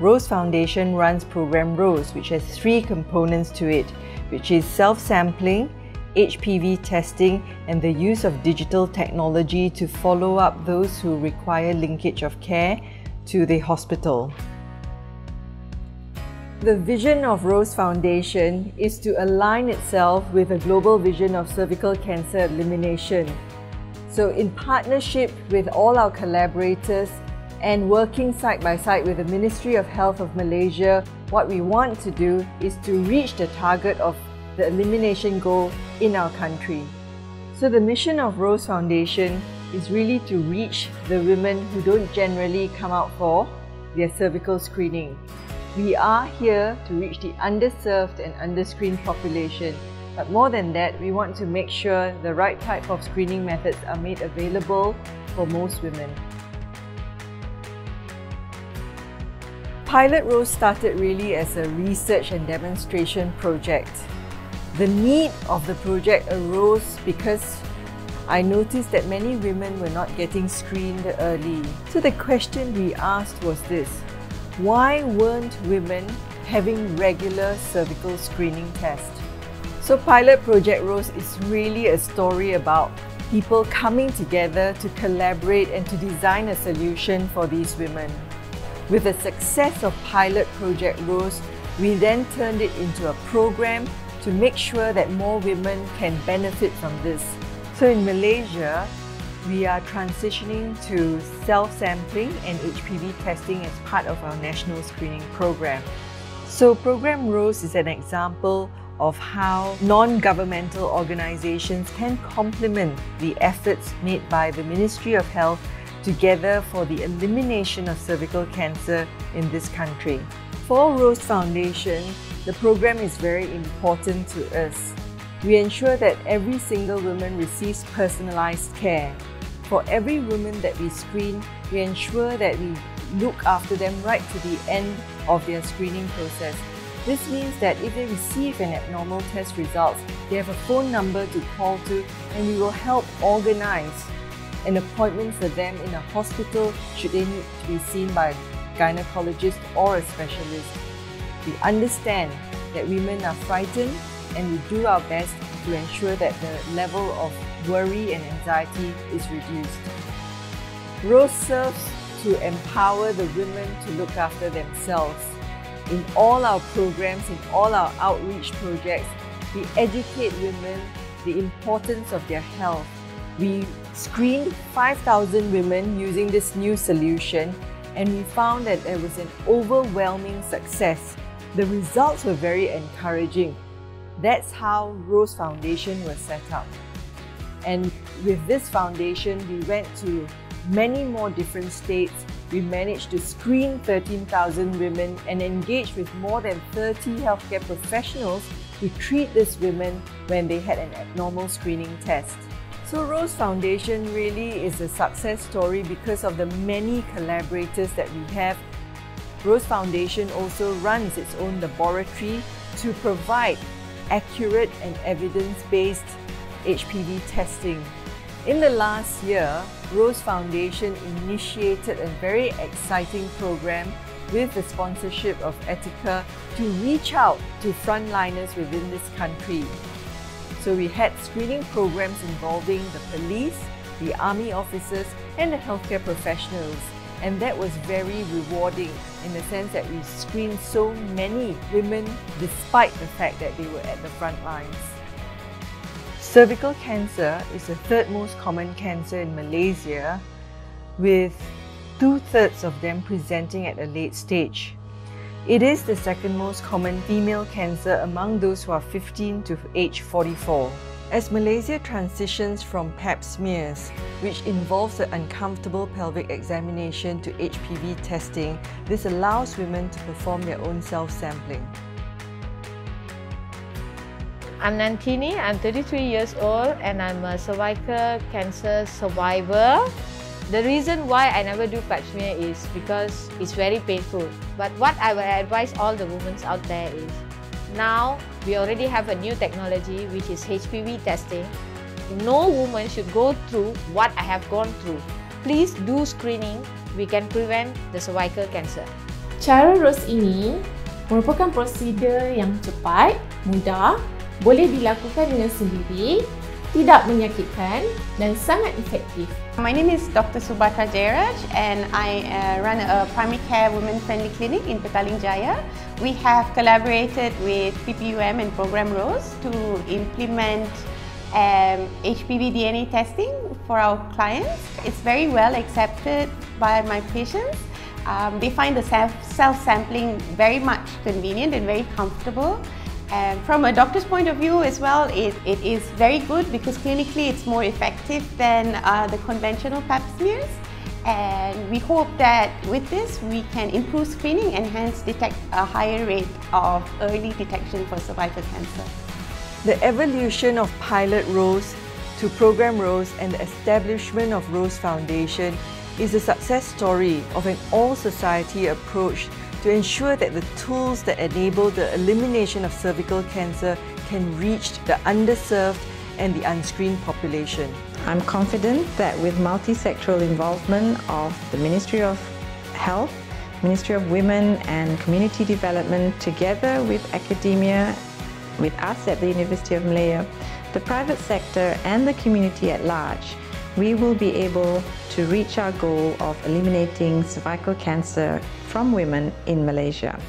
R.O.S.E Foundation runs Program R.O.S E, which has 3 components to it, which is self-sampling, HPV testing, and the use of digital technology to follow up those who require linkage of care to the hospital. The vision of R.O.S E Foundation is to align itself with a global vision of cervical cancer elimination. So in partnership with all our collaborators and working side by side with the Ministry of Health of Malaysia, what we want to do is to reach the target of the elimination goal in our country. So the mission of R.O.S E Foundation is really to reach the women who don't generally come out for their cervical screening. We are here to reach the underserved and underscreened population, but more than that, we want to make sure the right type of screening methods are made available for most women. Pilot R.O.S E started really as a research and demonstration project. The need of the project arose because I noticed that many women were not getting screened early. So the question we asked was this: why weren't women having regular cervical screening tests? So Pilot Project R.O.S E is really a story about people coming together to collaborate and to design a solution for these women. With the success of Pilot Project R.O.S E, we then turned it into a program to make sure that more women can benefit from this. So in Malaysia, we are transitioning to self-sampling and HPV testing as part of our national screening program. So Program R.O.S E is an example of how non-governmental organizations can complement the efforts made by the Ministry of Health together for the elimination of cervical cancer in this country. For R.O.S E Foundation, the program is very important to us. We ensure that every single woman receives personalized care. For every woman that we screen, we ensure that we look after them right to the end of their screening process. This means that if they receive an abnormal test result, they have a phone number to call to, and we will help organize an appointment for them in a hospital should they need to be seen by a gynecologist or a specialist. We understand that women are frightened, and we do our best to ensure that the level of worry and anxiety is reduced. R.O.S E serves to empower the women to look after themselves. In all our programs, in all our outreach projects, we educate women the importance of their health. We screened 5,000 women using this new solution, and we found that there was an overwhelming success. The results were very encouraging. That's how R.O.S E Foundation was set up. And with this foundation, we went to many more different states. We managed to screen 13,000 women and engage with more than 30 healthcare professionals to treat these women when they had an abnormal screening test. So R.O.S E Foundation really is a success story because of the many collaborators that we have. R.O.S E Foundation also runs its own laboratory to provide accurate and evidence-based HPV testing. In the last year, R.O.S E Foundation initiated a very exciting program with the sponsorship of Etica to reach out to frontliners within this country. So we had screening programs involving the police, the army officers, and the healthcare professionals. And that was very rewarding in the sense that we screened so many women despite the fact that they were at the front lines. Cervical cancer is the 3rd most common cancer in Malaysia, with 2/3 of them presenting at a late stage. It is the 2nd most common female cancer among those who are 15 to age 44. As Malaysia transitions from Pap smears, which involves the uncomfortable pelvic examination, to HPV testing, this allows women to perform their own self-sampling. I'm Nantini, I'm 33 years old and I'm a cervical cancer survivor. The reason why I never do Pap smear is because it's very painful. But what I will advise all the women out there is, now we already have a new technology which is HPV testing. No woman should go through what I have gone through. Please do screening. We can prevent the cervical cancer. Cara R.O.S.E ini merupakan prosedur yang cepat, mudah, boleh dilakukan dengan sendiri, tidak menyakitkan dan sangat efektif. My name is Dr. Subhatra Jayaraj and I run a primary care women-friendly clinic in Petaling Jaya. We have collaborated with PPUM and Program R.O.S.E to implement HPV DNA testing for our clients. It's very well accepted by my patients. They find the self-sampling very much convenient and very comfortable. And from a doctor's point of view as well, it is very good because clinically it's more effective than the conventional pap smears. And we hope that with this we can improve screening and hence detect a higher rate of early detection for cervical cancer. The evolution of Pilot R.O.S.E to Program R.O.S.E and the establishment of R.O.S.E Foundation is a success story of an all-society approach to ensure that the tools that enable the elimination of cervical cancer can reach the underserved and the unscreened population. I'm confident that with multi-sectoral involvement of the Ministry of Health, Ministry of Women and Community Development together with academia, with us at the University of Malaya, the private sector and the community at large, we will be able to reach our goal of eliminating cervical cancer from women in Malaysia.